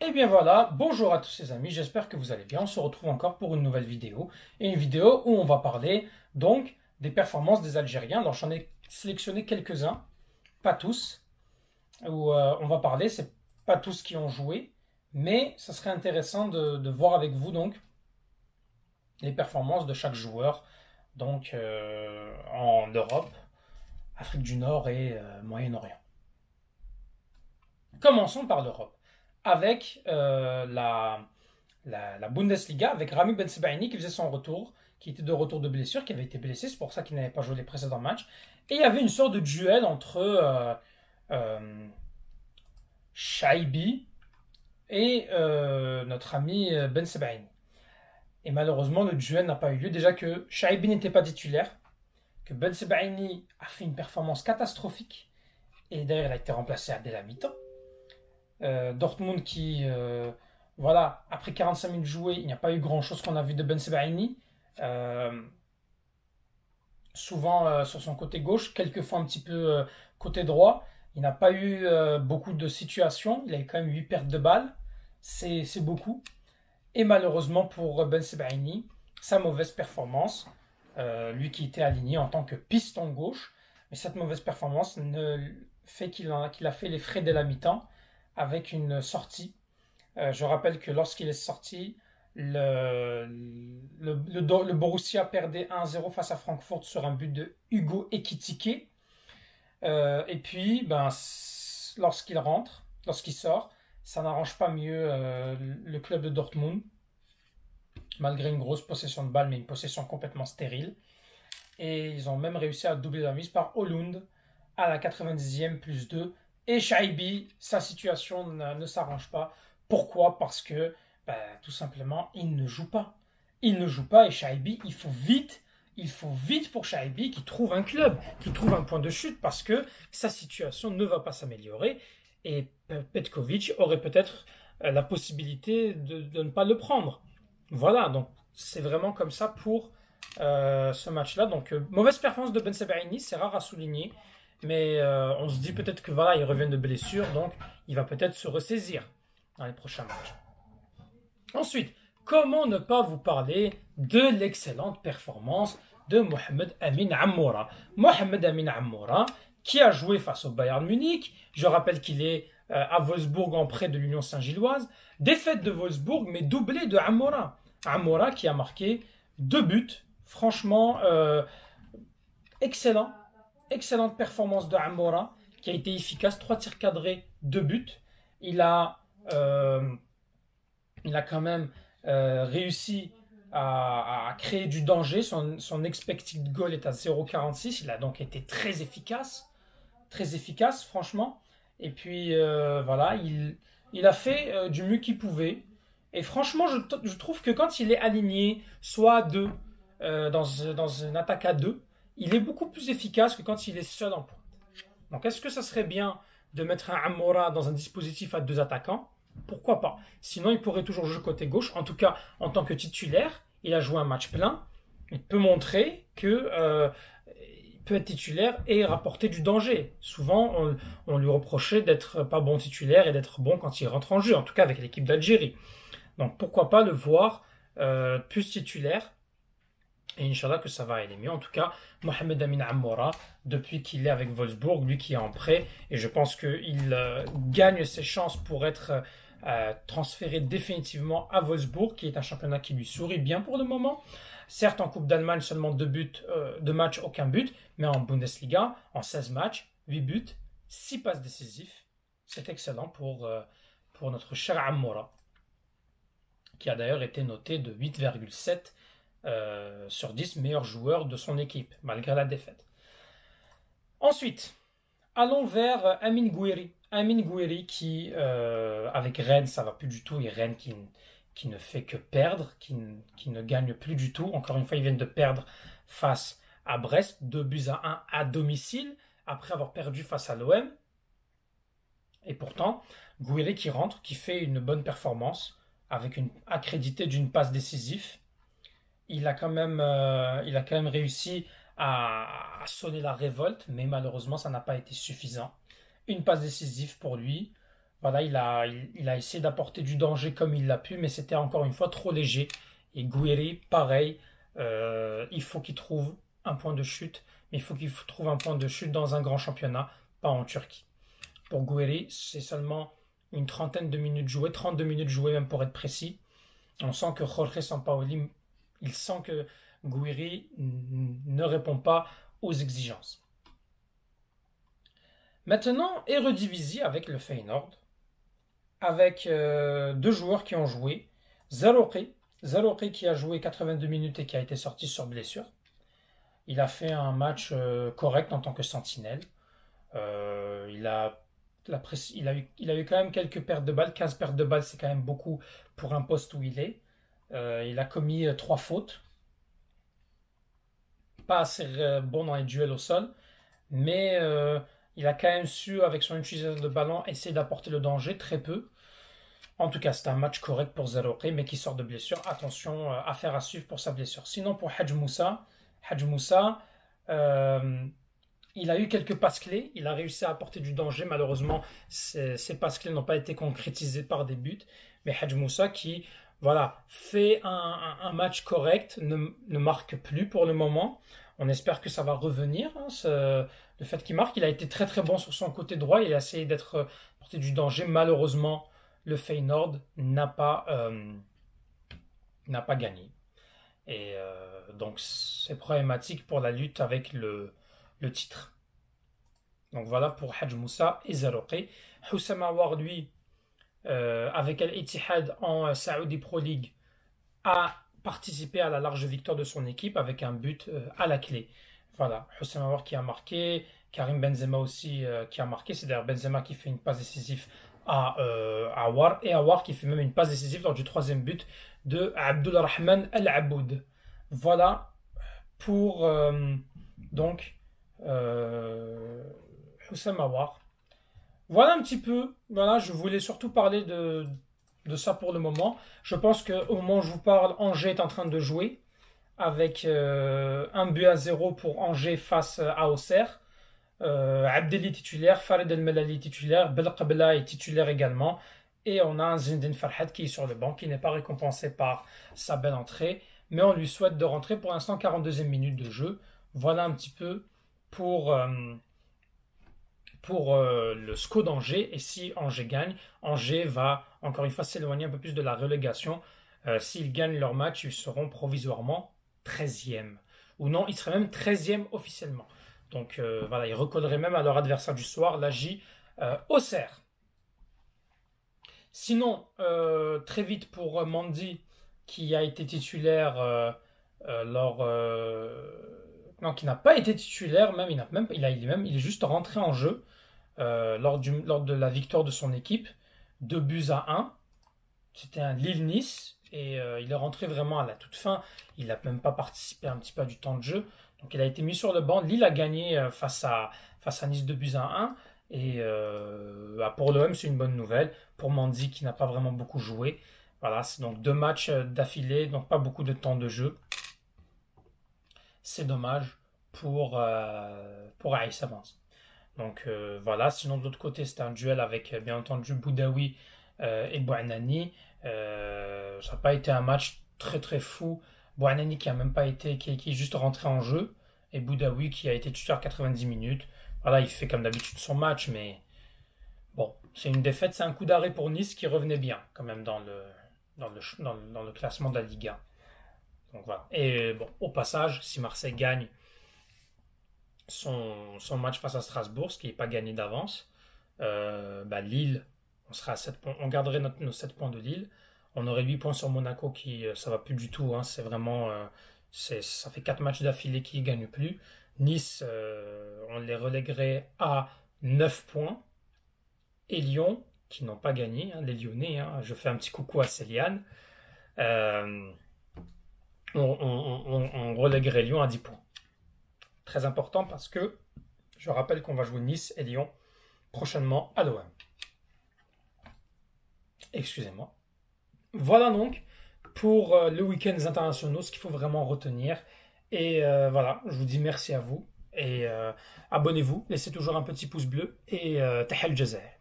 Et bien voilà, bonjour à tous les amis, j'espère que vous allez bien. On se retrouve encore pour une nouvelle vidéo. Et une vidéo où on va parler donc des performances des Algériens. Donc j'en ai sélectionné quelques-uns, pas tous, où on va parler, c'est pas tous qui ont joué, mais ça serait intéressant de voir avec vous donc les performances de chaque joueur donc en Europe, Afrique du Nord et Moyen-Orient. Commençons par l'Europe, avec la Bundesliga, avec Rami Ben Sebaini qui faisait son retour, qui était de retour de blessure, qui avait été blessé, c'est pour ça qu'il n'avait pas joué les précédents matchs. Et il y avait une sorte de duel entre Shaibi et notre ami Ben Sebaini. Et malheureusement, le duel n'a pas eu lieu. Déjà que Shaibi n'était pas titulaire, que Ben Sebaini a fait une performance catastrophique, et d'ailleurs il a été remplacé dès la mi-temps. Dortmund qui, voilà, après 45 minutes jouées, il n'y a pas eu grand-chose qu'on a vu de Ben Sebaini. Souvent sur son côté gauche, quelquefois un petit peu côté droit. Il n'a pas eu beaucoup de situations. Il a eu quand même 8 pertes de balles. C'est beaucoup. Et malheureusement pour Ben Sebaini, sa mauvaise performance, lui qui était aligné en tant que piston gauche, mais cette mauvaise performance ne fait qu'il a fait les frais dès la mi-temps avec une sortie. Je rappelle que lorsqu'il est sorti, le Borussia perdait 1-0 face à Francfort sur un but de Hugo Ekitike. Et puis, ben, lorsqu'il sort, ça n'arrange pas mieux le club de Dortmund, malgré une grosse possession de balle, mais une possession complètement stérile. Et ils ont même réussi à doubler la mise par Hollund à la 90e plus 2. Et Shaibi, sa situation ne s'arrange pas. Pourquoi? Parce que tout simplement, il ne joue pas. Il ne joue pas et Shaibi, il faut vite pour Shaibi qu'il trouve un club, qu'il trouve un point de chute parce que sa situation ne va pas s'améliorer. Et Petkovic aurait peut-être la possibilité de ne pas le prendre. Voilà, donc c'est vraiment comme ça pour ce match-là. Donc, mauvaise performance de Ben Sebaini, c'est rare à souligner. Mais on se dit peut-être que voilà, il revient de blessure, donc il va peut-être se ressaisir dans les prochains matchs. Ensuite, comment ne pas vous parler de l'excellente performance de Mohamed Amin Ammoura. Mohamed Amin Ammoura, qui a joué face au Bayern Munich. Je rappelle qu'il est à Wolfsburg en prêt de l'Union Saint-Gilloise. Défaite de Wolfsburg, mais doublé de Ammoura. Ammoura qui a marqué 2 buts. Franchement, excellent. Excellente performance de Amora qui a été efficace, 3 tirs cadrés, 2 buts. Il a, euh, il a quand même réussi à créer du danger. Son expected goal est à 0,46. Il a donc été très efficace franchement. Et puis voilà, il a fait du mieux qu'il pouvait. Et franchement, je trouve que quand il est aligné, soit à 2, dans une attaque à 2, il est beaucoup plus efficace que quand il est seul en pointe. Donc est-ce que ça serait bien de mettre un Amora dans un dispositif à 2 attaquants? Pourquoi pas? Sinon, il pourrait toujours jouer côté gauche. En tout cas, en tant que titulaire, il a joué un match plein. Il peut montrer que il peut être titulaire et rapporter du danger. Souvent, on lui reprochait d'être pas bon titulaire et d'être bon quand il rentre en jeu, en tout cas avec l'équipe d'Algérie. Donc pourquoi pas le voir plus titulaire. Et Inch'Allah que ça va aller mieux. En tout cas, Mohamed Amin Ammoura, depuis qu'il est avec Wolfsburg, lui qui est en prêt, et je pense qu'il gagne ses chances pour être transféré définitivement à Wolfsburg, qui est un championnat qui lui sourit bien pour le moment. Certes, en Coupe d'Allemagne, seulement 2 buts, 2 matchs, aucun but, mais en Bundesliga, en 16 matchs, 8 buts, 6 passes décisives. C'est excellent pour notre cher Ammoura, qui a d'ailleurs été noté de 8,7 sur 10 meilleurs joueurs de son équipe, malgré la défaite. Ensuite, allons vers Amin Gouiri. Amin Gouiri qui, avec Rennes, ça va plus du tout, et Rennes qui ne fait que perdre, qui ne gagne plus du tout. Encore une fois, ils viennent de perdre face à Brest, 2-1 à domicile, après avoir perdu face à l'OM. Et pourtant, Gouiri qui rentre, qui fait une bonne performance, avec une accrédité d'une passe décisive. Il a quand même réussi à sonner la révolte, mais malheureusement, ça n'a pas été suffisant. Une passe décisive pour lui. Voilà, il a essayé d'apporter du danger comme il l'a pu, mais c'était encore une fois trop léger. Et Gouiri, pareil, il faut qu'il trouve un point de chute, mais il faut qu'il trouve un point de chute dans un grand championnat, pas en Turquie. Pour Gouiri, c'est seulement une trentaine de minutes jouées, 32 minutes jouées même pour être précis. On sent que Jorge Sampaoli, il sent que Gouiri ne répond pas aux exigences. Maintenant, Eredivisie avec le Feyenoord, avec deux joueurs qui ont joué. Zarouki qui a joué 82 minutes et qui a été sorti sur blessure. Il a fait un match correct en tant que sentinelle. Il a, il a eu quand même quelques pertes de balles. 15 pertes de balles, c'est quand même beaucoup pour un poste où il est. Il a commis 3 fautes. Pas assez bon dans les duels au sol. Mais il a quand même su, avec son utilisation de ballon, essayer d'apporter le danger, très peu. En tout cas, c'est un match correct pour Zarouki, mais qui sort de blessure. Attention, affaire à suivre pour sa blessure. Sinon, pour Hadj Moussa, il a eu quelques passes clés. Il a réussi à apporter du danger. Malheureusement, ces passes clés n'ont pas été concrétisées par des buts. Mais Hadj Moussa qui, voilà, fait un match correct, ne marque plus pour le moment. On espère que ça va revenir. Le fait qu'il marque, il a été très très bon sur son côté droit. Il a essayé d'être porté du danger. Malheureusement, le Feyenoord n'a pas gagné. Et donc c'est problématique pour la lutte avec le titre. Donc voilà pour Hadj Moussa et Zarouki. Houssam Aouar, lui, avec Al-Ittihad en Saudi Pro League, a participé à la large victoire de son équipe avec un but à la clé. Voilà, Houssam Aouar qui a marqué, Karim Benzema aussi qui a marqué. C'est d'ailleurs Benzema qui fait une passe décisive à Aouar, et Aouar qui fait même une passe décisive lors du troisième but de Abdulrahman Al-Aboud. Voilà pour donc Houssam Aouar. Voilà un petit peu. Voilà, je voulais surtout parler de ça pour le moment. Je pense qu'au moment où je vous parle, Angers est en train de jouer avec 1-0 pour Angers face à Auxerre. Abdelli titulaire, Farid El Melali titulaire, Belqabla est titulaire également. Et on a un Zinedine Farhad qui est sur le banc, qui n'est pas récompensé par sa belle entrée. Mais on lui souhaite de rentrer pour l'instant 42e minute de jeu. Voilà un petit peu pour le SCO d'Angers. Et si Angers gagne, Angers va encore une fois s'éloigner un peu plus de la relégation. S'ils gagnent leur match, ils seront provisoirement 13e. Ou non, ils seraient même 13e officiellement. Donc voilà, ils recolleraient même à leur adversaire du soir, l'AJ Auxerre. Sinon, très vite pour Mandy, qui a été titulaire non, qui n'a pas été titulaire, même, il est juste rentré en jeu lors de la victoire de son équipe, 2-1. C'était un Lille-Nice, et il est rentré vraiment à la toute fin. Il n'a même pas participé un petit peu à du temps de jeu. Donc il a été mis sur le banc. Lille a gagné face à Nice 2-1. Et pour l'OM, c'est une bonne nouvelle. Pour Mandy, qui n'a pas vraiment beaucoup joué. Voilà, c'est donc 2 matchs d'affilée, donc pas beaucoup de temps de jeu. C'est dommage pour Aïssa Mandy. Donc voilà, sinon de l'autre côté, c'était un duel avec bien entendu Boudaoui et Bouanani. Ça n'a pas été un match très très fou. Bouanani qui a même pas été, qui est juste rentré en jeu, et Boudaoui qui a été titulaire 90 minutes. Voilà, il fait comme d'habitude son match, mais bon, c'est une défaite, c'est un coup d'arrêt pour Nice qui revenait bien quand même dans le classement de la Ligue 1. Donc voilà. Et bon, au passage, si Marseille gagne son match face à Strasbourg, ce qui n'est pas gagné d'avance, Lille, on sera à 7 points, on garderait nos 7 points de Lille. On aurait 8 points sur Monaco qui ça va plus du tout. Hein, c'est vraiment ça fait 4 matchs d'affilée qui ne gagnent plus. Nice, on les relèguerait à 9 points. Et Lyon, qui n'ont pas gagné, hein, les Lyonnais, hein, je fais un petit coucou à Céliane. On relèguerait Lyon à 10 points. Très important parce que je rappelle qu'on va jouer Nice et Lyon prochainement à l'OM. Excusez-moi. Voilà donc pour le week-end des internationaux, ce qu'il faut vraiment retenir. Et voilà, je vous dis merci à vous. Et abonnez-vous, laissez toujours un petit pouce bleu. Et Tahal Jazair.